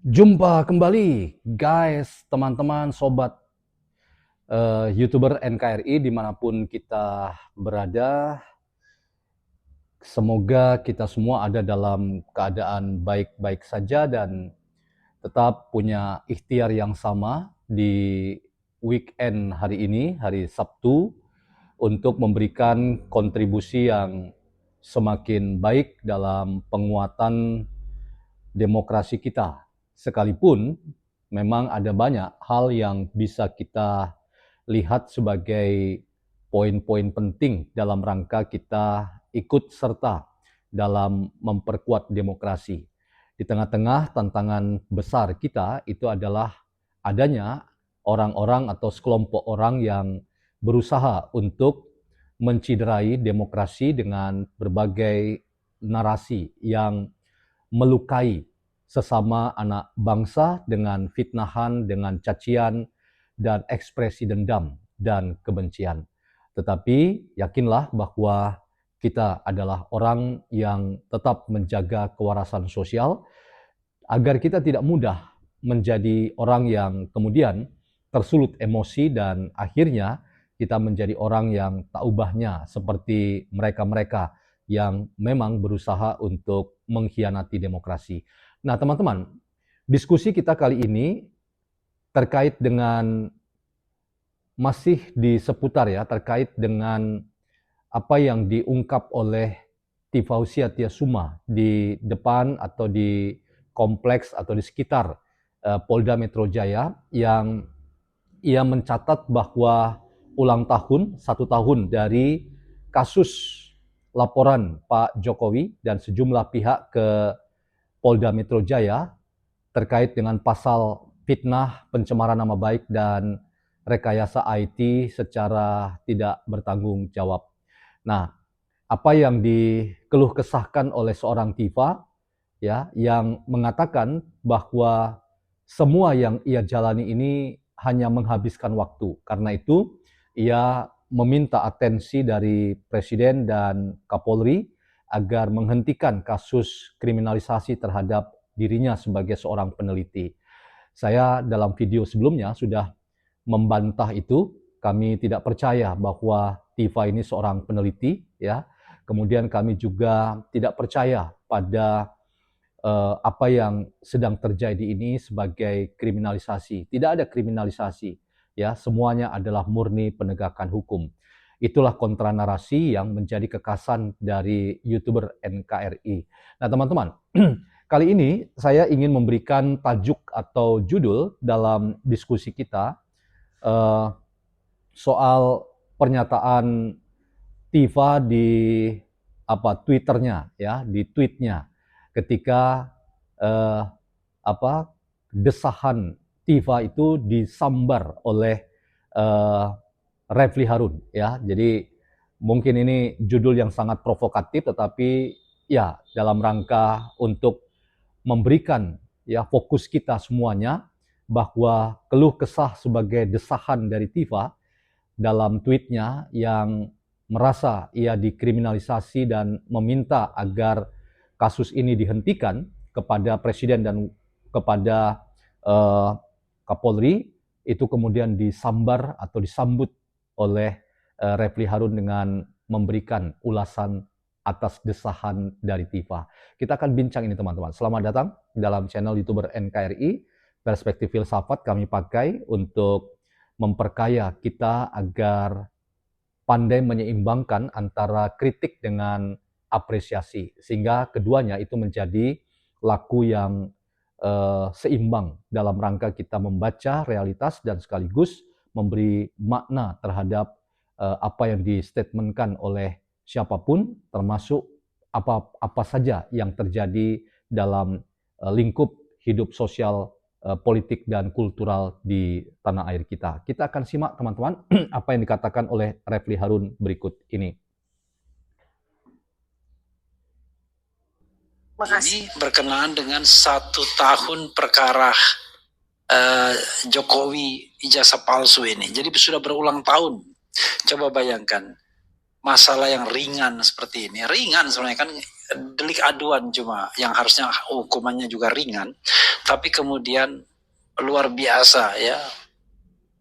Jumpa kembali guys, teman-teman, sobat YouTuber NKRI dimanapun kita berada. Semoga kita semua ada dalam keadaan baik-baik saja dan tetap punya ikhtiar yang sama di weekend hari ini, hari Sabtu, untuk memberikan kontribusi yang semakin baik dalam penguatan demokrasi kita. Sekalipun memang ada banyak hal yang bisa kita lihat sebagai poin-poin penting dalam rangka kita ikut serta dalam memperkuat demokrasi. Di tengah-tengah tantangan besar kita itu adalah adanya orang-orang atau sekelompok orang yang berusaha untuk menciderai demokrasi dengan berbagai narasi yang melukai sesama anak bangsa dengan fitnahan, dengan cacian, dan ekspresi dendam dan kebencian. Tetapi yakinlah bahwa kita adalah orang yang tetap menjaga kewarasan sosial agar kita tidak mudah menjadi orang yang kemudian tersulut emosi dan akhirnya kita menjadi orang yang tak ubahnya seperti mereka-mereka yang memang berusaha untuk mengkhianati demokrasi. Nah, teman-teman, diskusi kita kali ini terkait dengan masih di seputar ya, terkait dengan apa yang diungkap oleh Tifausia Tiasuma di depan atau di kompleks atau di sekitar Polda Metro Jaya yang ia mencatat bahwa ulang tahun, 1 tahun dari kasus laporan Pak Jokowi dan sejumlah pihak ke Polda Metro Jaya terkait dengan pasal fitnah, pencemaran nama baik, dan rekayasa IT secara tidak bertanggung jawab. Nah, apa yang dikeluh kesahkan oleh seorang Tifa ya yang mengatakan bahwa semua yang ia jalani ini hanya menghabiskan waktu. Karena itu ia meminta atensi dari Presiden dan Kapolri agar menghentikan kasus kriminalisasi terhadap dirinya sebagai seorang peneliti. Saya dalam video sebelumnya sudah membantah itu. Kami tidak percaya bahwa Tifa ini seorang peneliti, ya. Kemudian kami juga tidak percaya pada apa yang sedang terjadi ini sebagai kriminalisasi. Tidak ada kriminalisasi, ya. Semuanya adalah murni penegakan hukum. Itulah kontra narasi yang menjadi kekasan dari YouTuber NKRI. Nah, teman-teman, kali ini saya ingin memberikan tajuk atau judul dalam diskusi kita eh, soal pernyataan Tifa di Twitternya, ya, di tweetnya ketika eh, apa desahan Tifa itu disambar oleh eh, Refli Harun, ya. Jadi mungkin ini judul yang sangat provokatif, tetapi ya dalam rangka untuk memberikan ya fokus kita semuanya bahwa keluh kesah sebagai desahan dari Tifa dalam tweetnya yang merasa ia dikriminalisasi dan meminta agar kasus ini dihentikan kepada Presiden dan kepada uh, Kapolri, itu kemudian disambar atau disambut oleh Refli Harun dengan memberikan ulasan atas desahan dari Tifa. Kita akan bincang ini teman-teman. Selamat datang dalam channel YouTuber NKRI. Perspektif filsafat kami pakai untuk memperkaya kita agar pandai menyeimbangkan antara kritik dengan apresiasi, sehingga keduanya itu menjadi laku yang seimbang dalam rangka kita membaca realitas dan sekaligus memberi makna terhadap apa yang distatementkan oleh siapapun, termasuk apa saja yang terjadi dalam lingkup hidup sosial, politik dan kultural di tanah air kita. Kita akan simak teman-teman apa yang dikatakan oleh Refli Harun berikut ini. Ini berkenaan dengan 1 tahun perkara Jokowi ijazah palsu ini. Jadi sudah berulang tahun. Coba bayangkan masalah yang ringan seperti ini. Ringan sebenarnya kan delik aduan, cuma yang harusnya hukumannya juga ringan. tapi kemudian luar biasa ya,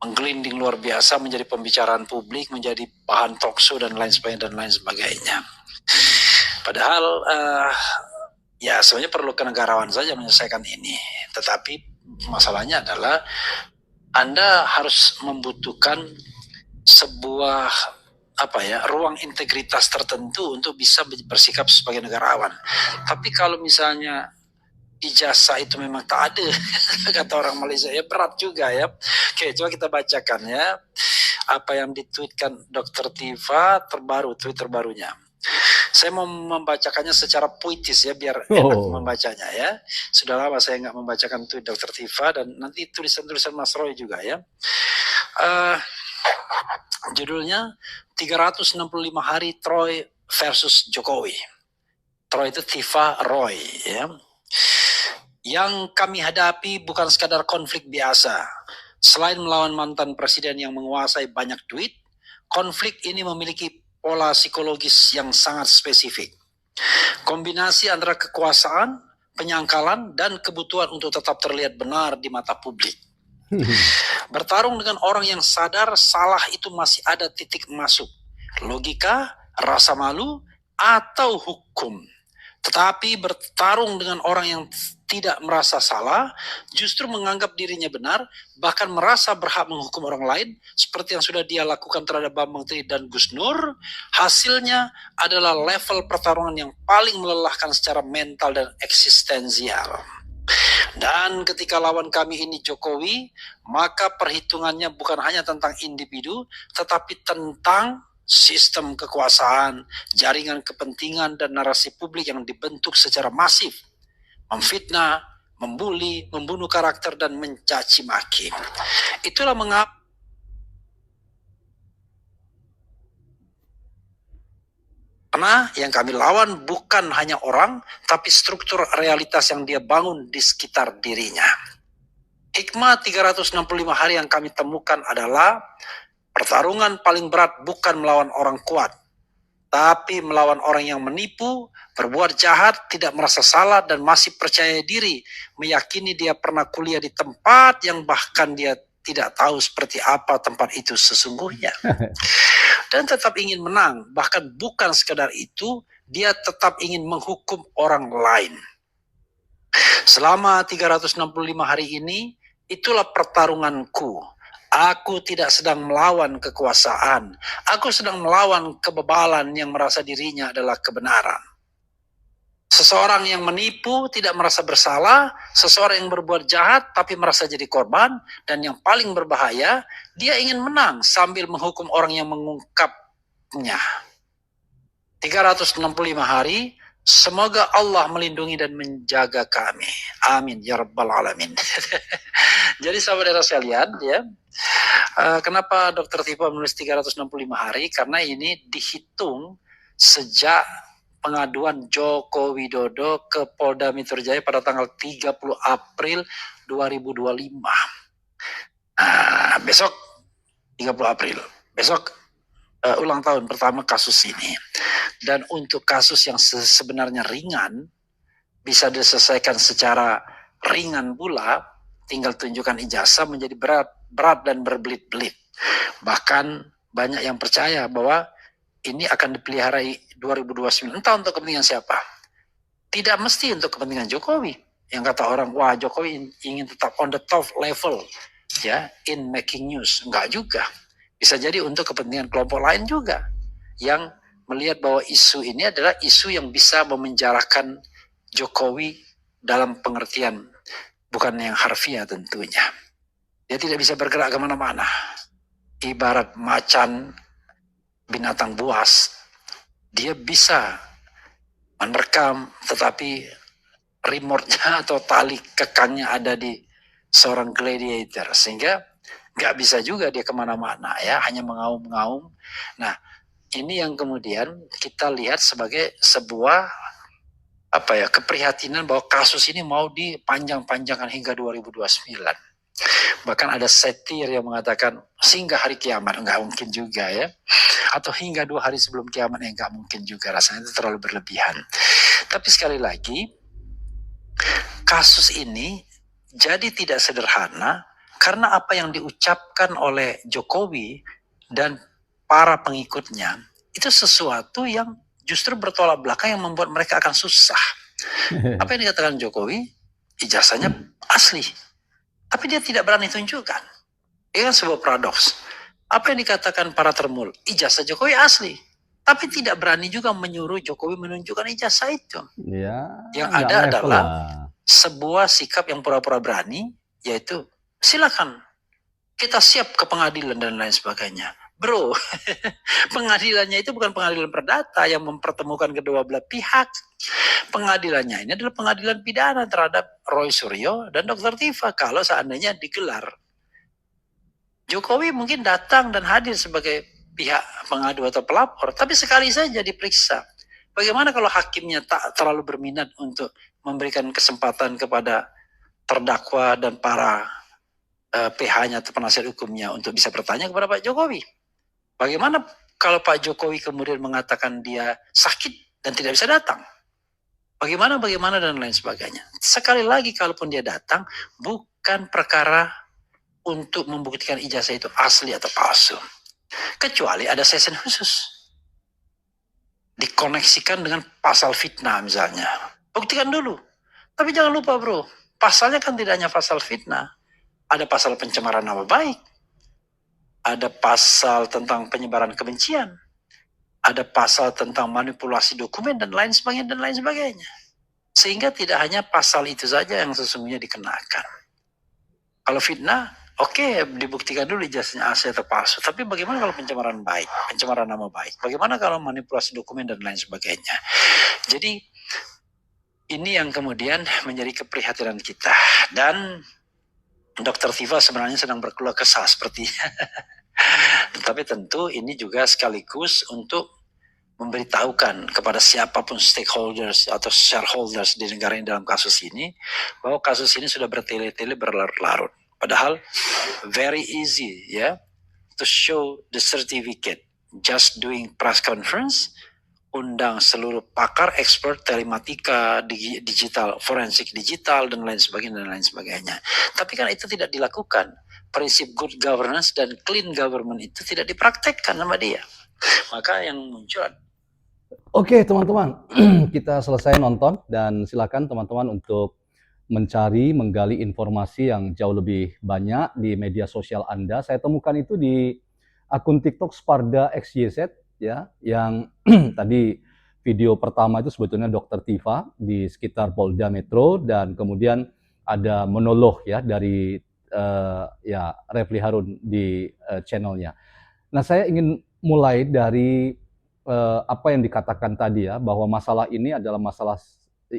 menggelinding luar biasa, menjadi pembicaraan publik, menjadi bahan talkshow dan lain sebagainya. Padahal ya sebenarnya perlu kenegarawan saja menyelesaikan ini, tetapi masalahnya adalah Anda harus membutuhkan sebuah ruang integritas tertentu untuk bisa bersikap sebagai negarawan. Tapi kalau misalnya ijazah itu memang tak ada, kata orang Malaysia, ya berat juga ya. Oke, coba kita bacakan ya apa yang ditweetkan Dr. Tifa tweet terbarunya. Saya mau membacakannya secara puitis ya, biar enak membacanya ya. Sudah lama saya nggak membacakan tweet Dr. Tifa, dan nanti tulisan-tulisan Mas Roy juga ya. Judulnya 365 hari Troy versus Jokowi. Troy itu Tifa Roy ya. Yang kami hadapi bukan sekadar konflik biasa. Selain melawan mantan presiden yang menguasai banyak duit, konflik ini memiliki pola psikologis yang sangat spesifik. Kombinasi antara kekuasaan, penyangkalan, dan kebutuhan untuk tetap terlihat benar di mata publik. Bertarung dengan orang yang sadar salah itu masih ada titik masuk, logika, rasa malu, atau hukum. Tetapi bertarung dengan orang yang tidak merasa salah, justru menganggap dirinya benar, bahkan merasa berhak menghukum orang lain, seperti yang sudah dia lakukan terhadap Bambang Tri dan Gus Nur, hasilnya adalah level pertarungan yang paling melelahkan secara mental dan eksistensial. Dan ketika lawan kami ini Jokowi, maka perhitungannya bukan hanya tentang individu, tetapi tentang sistem kekuasaan, jaringan kepentingan, dan narasi publik yang dibentuk secara masif, memfitnah, membuli, membunuh karakter, dan mencaci maki. Itulah mengapa karena yang kami lawan bukan hanya orang, tapi struktur realitas yang dia bangun di sekitar dirinya. Hikmah 365 hari yang kami temukan adalah pertarungan paling berat bukan melawan orang kuat, tapi melawan orang yang menipu, berbuat jahat, tidak merasa salah, dan masih percaya diri, meyakini dia pernah kuliah di tempat yang bahkan dia tidak tahu seperti apa tempat itu sesungguhnya. Dan tetap ingin menang, bahkan bukan sekedar itu, dia tetap ingin menghukum orang lain. Selama 365 hari ini, itulah pertarunganku. Aku tidak sedang melawan kekuasaan. Aku sedang melawan kebebalan yang merasa dirinya adalah kebenaran. Seseorang yang menipu tidak merasa bersalah, seseorang yang berbuat jahat tapi merasa jadi korban, dan yang paling berbahaya, dia ingin menang sambil menghukum orang yang mengungkapnya. 365 hari, semoga Allah melindungi dan menjaga kami. Amin ya rabbal alamin. Jadi saudara sekalian ya, kenapa Dr. Tifa menulis 365 hari? Karena ini dihitung sejak pengaduan Joko Widodo ke Polda Metro Jaya pada tanggal 30 April 2025. Besok 30 April, besok ulang tahun pertama kasus ini. Dan untuk kasus yang sebenarnya ringan, bisa diselesaikan secara ringan pula, tinggal tunjukkan ijazah, menjadi berat dan berbelit-belit. Bahkan banyak yang percaya bahwa ini akan dipelihara 2029, entah untuk kepentingan siapa. Tidak mesti untuk kepentingan Jokowi. Yang kata orang, wah Jokowi ingin tetap on the top level, ya, in making news. Enggak juga. Bisa jadi untuk kepentingan kelompok lain juga, yang melihat bahwa isu ini adalah isu yang bisa memenjarakan Jokowi dalam pengertian bukan yang harfiah tentunya. Dia tidak bisa bergerak kemana-mana. Ibarat macan, binatang buas, dia bisa menerkam, tetapi remote-nya atau tali kekangnya ada di seorang gladiator, sehingga nggak bisa juga dia kemana-mana ya, hanya mengaum-ngaum. Nah, ini yang kemudian kita lihat sebagai sebuah keprihatinan bahwa kasus ini mau dipanjang-panjangkan hingga 2029. Bahkan ada satir yang mengatakan hingga hari kiamat, nggak mungkin juga ya. Atau hingga 2 hari sebelum kiamat, nggak mungkin juga, rasanya itu terlalu berlebihan. Tapi sekali lagi, kasus ini jadi tidak sederhana karena apa yang diucapkan oleh Jokowi dan para pengikutnya itu sesuatu yang justru bertolak belakang yang membuat mereka akan susah. Apa yang dikatakan Jokowi, ijazahnya asli, tapi dia tidak berani tunjukkan. Ini kan sebuah paradoks. Apa yang dikatakan para termul, ijazah Jokowi asli, tapi tidak berani juga menyuruh Jokowi menunjukkan ijazah itu. Ya, Yang nggak ada level adalah lah. sebuah sikap yang pura-pura berani, yaitu silakan kita siap ke pengadilan dan lain sebagainya. Bro, pengadilannya itu bukan pengadilan perdata yang mempertemukan kedua belah pihak. Pengadilannya ini adalah pengadilan pidana terhadap Roy Suryo dan Dr. Tifa kalau seandainya digelar. Jokowi mungkin datang dan hadir sebagai pihak pengadu atau pelapor, tapi sekali saja diperiksa. Bagaimana kalau hakimnya tak terlalu berminat untuk memberikan kesempatan kepada terdakwa dan para PH-nya atau penasihat hukumnya untuk bisa bertanya kepada Pak Jokowi? Bagaimana kalau Pak Jokowi kemudian mengatakan dia sakit dan tidak bisa datang? Bagaimana dan lain sebagainya. Sekali lagi kalaupun dia datang, bukan perkara untuk membuktikan ijazah itu asli atau palsu. Kecuali ada session khusus. Dikoneksikan dengan pasal fitnah misalnya. Buktikan dulu. Tapi jangan lupa bro, pasalnya kan tidak hanya pasal fitnah. Ada pasal pencemaran nama baik. Ada pasal tentang penyebaran kebencian. Ada pasal tentang manipulasi dokumen dan lain sebagainya. Sehingga tidak hanya pasal itu saja yang sesungguhnya dikenakan. Kalau fitnah, oke, dibuktikan dulu ijazahnya asli atau palsu. Tapi bagaimana kalau pencemaran baik, pencemaran nama baik? Bagaimana kalau manipulasi dokumen dan lain sebagainya? Jadi ini yang kemudian menjadi keprihatinan kita. Dan Dr. Tifa sebenarnya sedang berkeluh kesah sepertinya. Tetapi tentu ini juga sekaligus untuk memberitahukan kepada siapapun stakeholders atau shareholders di negara ini dalam kasus ini, bahwa kasus ini sudah bertele-tele berlarut-larut. Padahal very easy ya, to show the certificate, just doing press conference, undang seluruh pakar expert telematika digital, forensik digital dan lain sebagainya. Tapi kan itu tidak dilakukan. Prinsip good governance dan clean government itu tidak dipraktekkan sama dia. Maka yang muncul. Oke teman-teman, kita selesai nonton dan silakan teman-teman untuk menggali informasi yang jauh lebih banyak di media sosial Anda. Saya temukan itu di akun TikTok Sparda XYZ ya, yang tadi video pertama itu sebetulnya Dr. Tifa di sekitar Polda Metro, dan kemudian ada monolog ya dari ya Refli Harun di channelnya. Nah, saya ingin mulai dari apa yang dikatakan tadi ya, bahwa masalah ini adalah masalah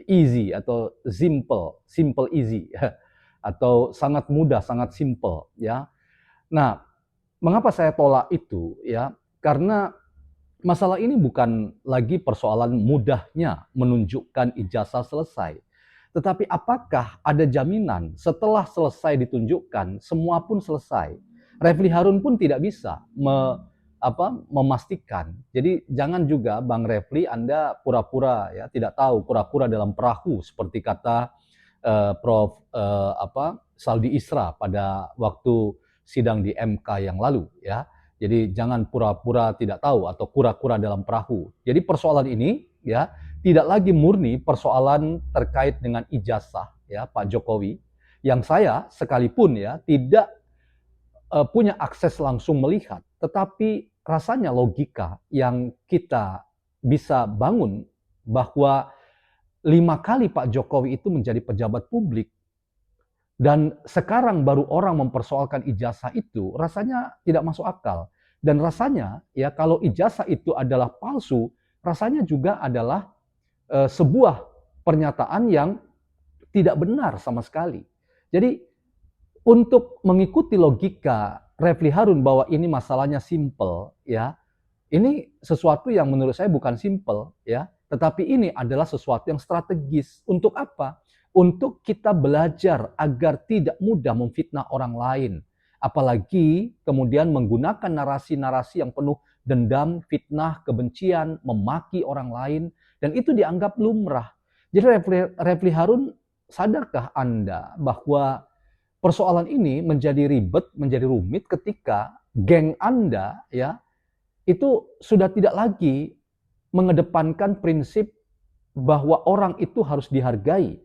easy atau simple easy atau sangat mudah, sangat simple ya. Nah, mengapa saya tolak itu ya? Karena masalah ini bukan lagi persoalan mudahnya menunjukkan ijazah selesai. Tetapi apakah ada jaminan setelah selesai ditunjukkan, semua pun selesai? Refli Harun pun tidak bisa memastikan. Jadi jangan juga Bang Refli Anda pura-pura ya tidak tahu, pura-pura dalam perahu seperti kata Prof Saldi Isra pada waktu sidang di MK yang lalu ya. Jadi jangan pura-pura tidak tahu atau kura-kura dalam perahu. Jadi persoalan ini ya tidak lagi murni persoalan terkait dengan ijazah ya Pak Jokowi, yang saya sekalipun ya tidak punya akses langsung melihat, tetapi rasanya logika yang kita bisa bangun bahwa 5 kali Pak Jokowi itu menjadi pejabat publik dan sekarang baru orang mempersoalkan ijazah itu, rasanya tidak masuk akal. Dan rasanya ya kalau ijazah itu adalah palsu, rasanya juga adalah sebuah pernyataan yang tidak benar sama sekali. Jadi untuk mengikuti logika Refli Harun bahwa ini masalahnya simple ya, ini sesuatu yang menurut saya bukan simple ya, tetapi ini adalah sesuatu yang strategis. Untuk apa? Untuk kita belajar agar tidak mudah memfitnah orang lain, apalagi kemudian menggunakan narasi-narasi yang penuh dendam, fitnah, kebencian, memaki orang lain, dan itu dianggap lumrah. Jadi Refli Harun sadarkah Anda bahwa persoalan ini menjadi ribet, menjadi rumit ketika geng Anda ya itu sudah tidak lagi mengedepankan prinsip bahwa orang itu harus dihargai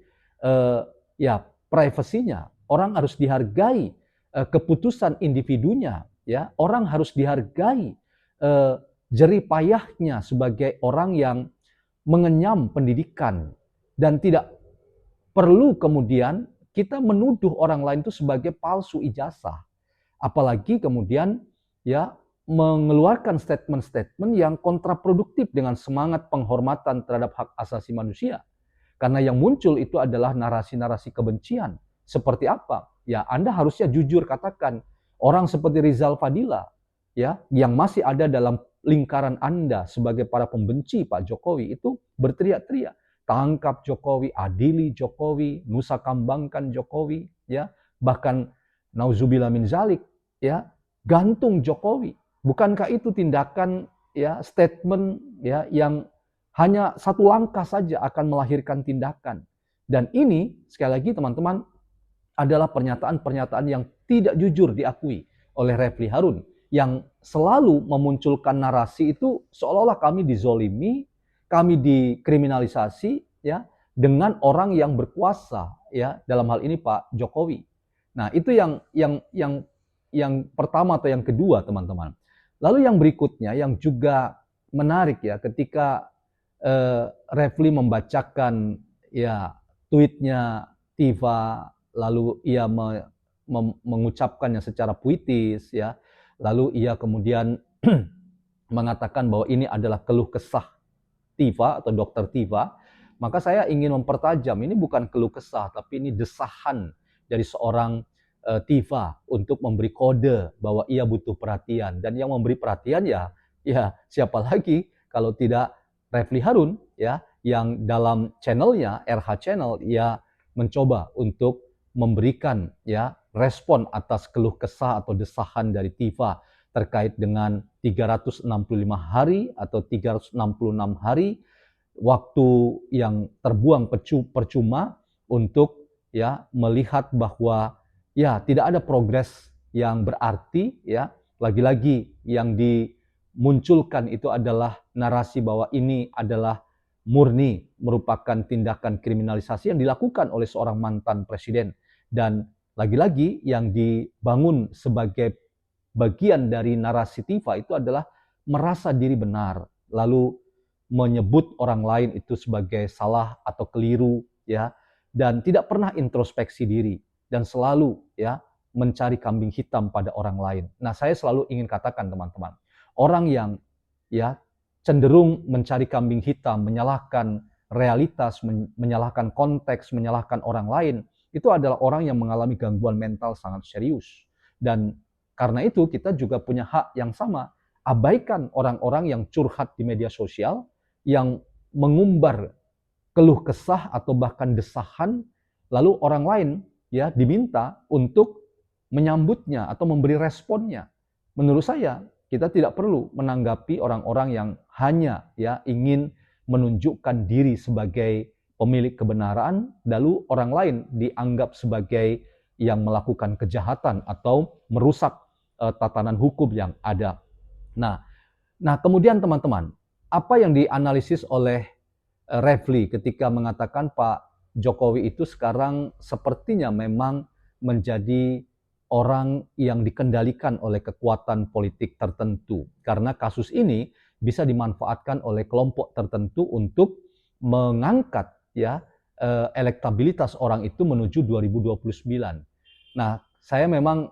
eh, ya privasinya, orang harus dihargai keputusan individunya, ya orang harus dihargai eh, jerih payahnya sebagai orang yang mengenyam pendidikan dan tidak perlu kemudian kita menuduh orang lain itu sebagai palsu ijazah. Apalagi kemudian ya mengeluarkan statement-statement yang kontraproduktif dengan semangat penghormatan terhadap hak asasi manusia. Karena yang muncul itu adalah narasi-narasi kebencian. Seperti apa? Ya, Anda harusnya jujur katakan, orang seperti Rizal Fadila ya yang masih ada dalam lingkaran Anda sebagai para pembenci Pak Jokowi itu berteriak-teriak, tangkap Jokowi, adili Jokowi, nusa kambangkan Jokowi, ya. Bahkan nauzubillah min zalik, ya, gantung Jokowi. Bukankah itu tindakan ya statement ya yang hanya satu langkah saja akan melahirkan tindakan. Dan ini sekali lagi teman-teman adalah pernyataan-pernyataan yang tidak jujur diakui oleh Refli Harun yang selalu memunculkan narasi itu seolah-olah kami dizolimi, kami dikriminalisasi ya dengan orang yang berkuasa ya dalam hal ini Pak Jokowi. Nah, itu yang pertama atau yang kedua, teman-teman. Lalu yang berikutnya yang juga menarik ya ketika Refli membacakan ya tweetnya Tifa, lalu ia mengucapkannya secara puitis ya, lalu ia kemudian mengatakan bahwa ini adalah keluh kesah Tifa atau dokter Tifa, maka saya ingin mempertajam ini bukan keluh kesah tapi ini desahan dari seorang Tifa untuk memberi kode bahwa ia butuh perhatian, dan yang memberi perhatian ya siapa lagi kalau tidak Refli Harun ya yang dalam channelnya RH Channel ia mencoba untuk memberikan ya respon atas keluh kesah atau desahan dari Tifa terkait dengan 365 hari atau 366 hari waktu yang terbuang percuma untuk ya melihat bahwa ya tidak ada progres yang berarti ya, lagi-lagi yang dimunculkan itu adalah narasi bahwa ini adalah murni merupakan tindakan kriminalisasi yang dilakukan oleh seorang mantan presiden, dan lagi-lagi yang dibangun sebagai bagian dari narasi Tifa itu adalah merasa diri benar lalu menyebut orang lain itu sebagai salah atau keliru ya, dan tidak pernah introspeksi diri dan selalu ya mencari kambing hitam pada orang lain. Nah, saya selalu ingin katakan teman-teman, orang yang ya cenderung mencari kambing hitam, menyalahkan realitas, menyalahkan konteks, menyalahkan orang lain, itu adalah orang yang mengalami gangguan mental sangat serius. Dan karena itu kita juga punya hak yang sama. Abaikan orang-orang yang curhat di media sosial, yang mengumbar keluh kesah atau bahkan desahan, lalu orang lain ya diminta untuk menyambutnya atau memberi responnya. Menurut saya kita tidak perlu menanggapi orang-orang yang hanya ya ingin menunjukkan diri sebagai pemilik kebenaran, lalu orang lain dianggap sebagai yang melakukan kejahatan atau merusak tatanan hukum yang ada. Nah, kemudian teman-teman, apa yang dianalisis oleh Refli ketika mengatakan Pak Jokowi itu sekarang sepertinya memang menjadi orang yang dikendalikan oleh kekuatan politik tertentu, karena kasus ini bisa dimanfaatkan oleh kelompok tertentu untuk mengangkat ya elektabilitas orang itu menuju 2029. Nah, saya memang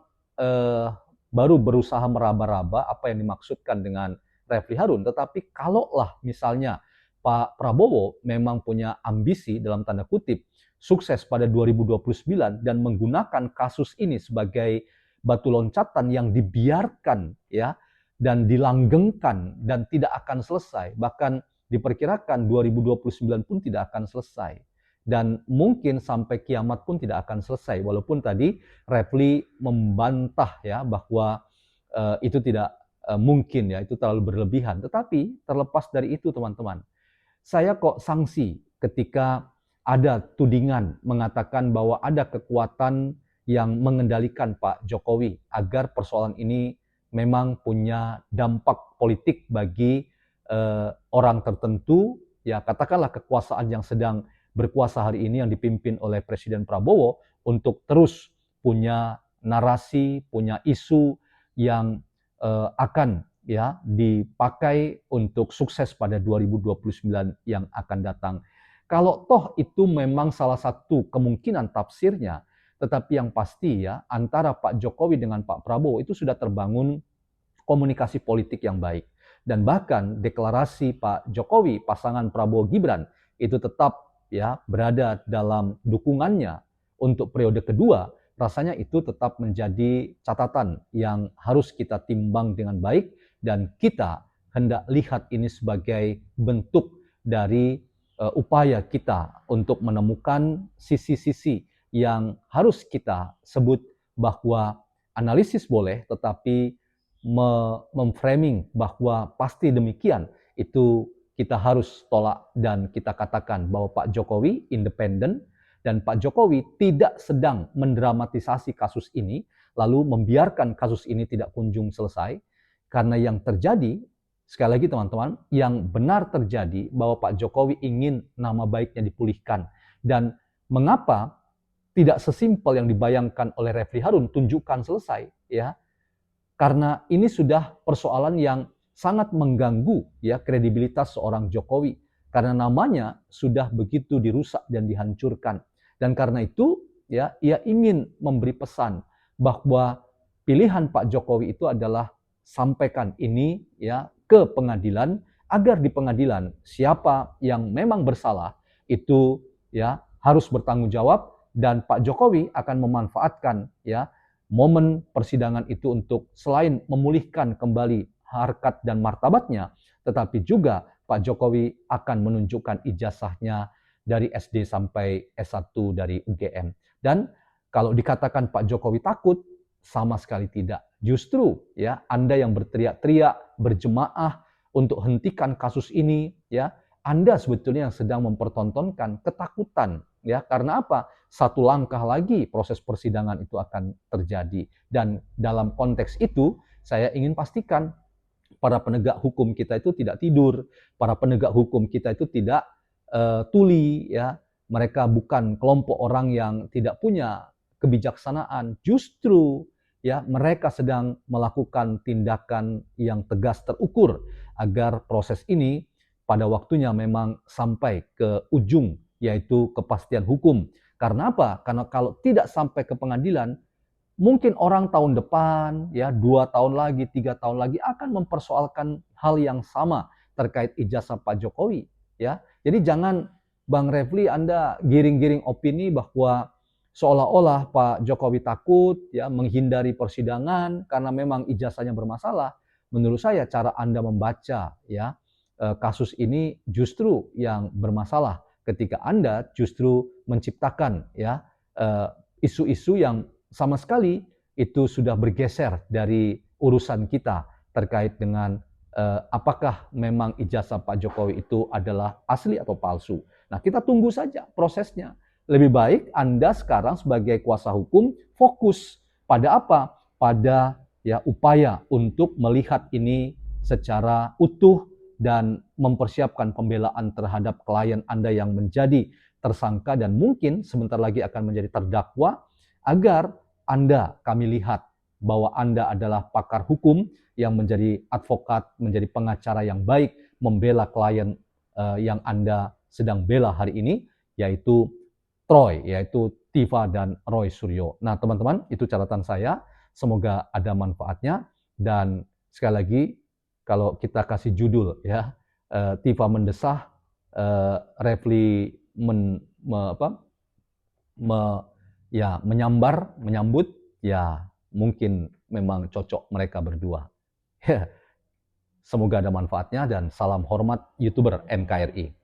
baru berusaha meraba-raba apa yang dimaksudkan dengan Refli Harun, tetapi kalaulah misalnya Pak Prabowo memang punya ambisi dalam tanda kutip sukses pada 2029 dan menggunakan kasus ini sebagai batu loncatan yang dibiarkan ya dan dilanggengkan dan tidak akan selesai, bahkan diperkirakan 2029 pun tidak akan selesai dan mungkin sampai kiamat pun tidak akan selesai, walaupun tadi Refli membantah ya bahwa itu tidak mungkin ya, itu terlalu berlebihan. Tetapi terlepas dari itu teman-teman, saya kok sanksi ketika ada tudingan mengatakan bahwa ada kekuatan yang mengendalikan Pak Jokowi agar persoalan ini memang punya dampak politik bagi orang tertentu, ya katakanlah kekuasaan yang sedang berkuasa hari ini yang dipimpin oleh Presiden Prabowo untuk terus punya narasi, punya isu yang akan ya dipakai untuk sukses pada 2029 yang akan datang. Kalau toh itu memang salah satu kemungkinan tafsirnya, tetapi yang pasti ya antara Pak Jokowi dengan Pak Prabowo itu sudah terbangun komunikasi politik yang baik. Dan bahkan deklarasi Pak Jokowi pasangan Prabowo Gibran itu tetap ya berada dalam dukungannya untuk periode kedua, rasanya itu tetap menjadi catatan yang harus kita timbang dengan baik dan kita hendak lihat ini sebagai bentuk dari upaya kita untuk menemukan sisi-sisi yang harus kita sebut bahwa analisis boleh, tetapi memframing bahwa pasti demikian, itu kita harus tolak dan kita katakan bahwa Pak Jokowi independen dan Pak Jokowi tidak sedang mendramatisasi kasus ini, lalu membiarkan kasus ini tidak kunjung selesai, karena yang terjadi, sekali lagi teman-teman, yang benar terjadi bahwa Pak Jokowi ingin nama baiknya dipulihkan. Dan mengapa tidak sesimpel yang dibayangkan oleh Refli Harun, tunjukkan selesai, ya? Karena ini sudah persoalan yang sangat mengganggu ya kredibilitas seorang Jokowi. Karena namanya sudah begitu dirusak dan dihancurkan. Dan karena itu ya ia ingin memberi pesan bahwa pilihan Pak Jokowi itu adalah sampaikan ini ya ke pengadilan, agar di pengadilan siapa yang memang bersalah itu ya harus bertanggung jawab, dan Pak Jokowi akan memanfaatkan ya momen persidangan itu untuk selain memulihkan kembali harkat dan martabatnya, tetapi juga Pak Jokowi akan menunjukkan ijazahnya dari SD sampai S1 dari UGM. Dan kalau dikatakan Pak Jokowi takut, sama sekali tidak. Justru ya Anda yang berteriak-teriak, berjemaah untuk hentikan kasus ini, ya Anda sebetulnya yang sedang mempertontonkan ketakutan, ya karena apa? Satu langkah lagi proses persidangan itu akan terjadi. Dan dalam konteks itu saya ingin pastikan para penegak hukum kita itu tidak tidur, para penegak hukum kita itu tidak tuli, ya mereka bukan kelompok orang yang tidak punya kebijaksanaan, justru ya mereka sedang melakukan tindakan yang tegas terukur agar proses ini pada waktunya memang sampai ke ujung, yaitu kepastian hukum. Karena apa? Karena kalau tidak sampai ke pengadilan, mungkin orang tahun depan, ya 2 tahun lagi, 3 tahun lagi akan mempersoalkan hal yang sama terkait ijazah Pak Jokowi. Ya, jadi jangan Bang Refli Anda giring-giring opini bahwa seolah-olah Pak Jokowi takut ya menghindari persidangan karena memang ijazahnya bermasalah. Menurut saya cara Anda membaca ya kasus ini justru yang bermasalah ketika Anda justru menciptakan ya isu-isu yang sama sekali itu sudah bergeser dari urusan kita terkait dengan apakah memang ijazah Pak Jokowi itu adalah asli atau palsu. Nah, kita tunggu saja prosesnya. Lebih baik Anda sekarang sebagai kuasa hukum fokus pada apa? Pada ya upaya untuk melihat ini secara utuh dan mempersiapkan pembelaan terhadap klien Anda yang menjadi tersangka dan mungkin sebentar lagi akan menjadi terdakwa, agar Anda kami lihat bahwa Anda adalah pakar hukum yang menjadi advokat, menjadi pengacara yang baik, membela klien yang Anda sedang bela hari ini, yaitu Troy, yaitu Tiva dan Roy Suryo. Nah teman-teman, itu catatan saya, semoga ada manfaatnya, dan sekali lagi, kalau kita kasih judul ya, Tiva mendesah, Refli menyambut, ya mungkin memang cocok mereka berdua. Semoga ada manfaatnya dan salam hormat YouTuber NKRI.